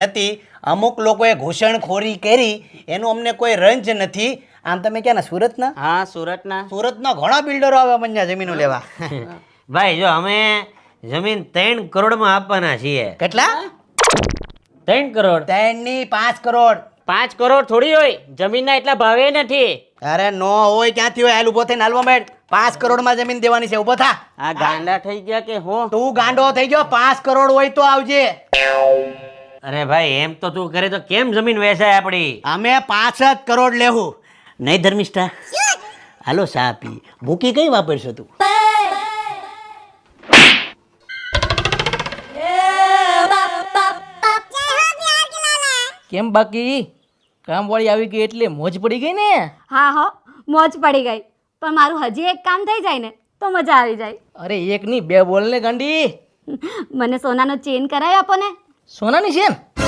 હતી અમુક લોકોએ ઘૂસણખોરી કરી એનું અમને કોઈ રંજ નથી. આમ તમે ક્યાંના સુરતના? હા, સુરતના. સુરતના ઘણા બિલ્ડરો આવે પંજા જમીનો લેવા. ભાઈ જો અમે જમીન 3 કરોડમાં આપવાના છીએ. કેટલા? 3 કરોડ. 3 ની 5 કરોડ. 5 કરોડ થોડી હોય, જમીનના એટલા ભાવે નથી. અરે નો હોય, ક્યાંથી હોય? હાલ ઉભો થઈને હાલવા માંડ. 5 કરોડમાં જમીન દેવાની છે. ઉભો થા. આ ગાંડા થઈ ગયા કે હું? તું ગાંડો થઈ ગયો? 5 કરોડ હોય તો આવજે. અરે ભાઈ એમ તો તું કરે તો કેમ જમીન વેચાય આપણી? અમે 5 જ કરોડ લેવું. નહીં ધર્મિષ્ઠા? હાલો ચા પી. ભૂકી કઈ વાપરશો તું? કેમ બાકી કામવાળી આવી ગઈ એટલે મોજ પડી ગઈ ને? હા હો, મોજ પડી ગઈ. પણ મારું હજી એક કામ થઈ જાય ને તો મજા આવી જાય. અરે એક ની બે બોલ ને ગાંડી. મને સોનાનો ચેન કરાવી આપો ને. સોનાની છે ને?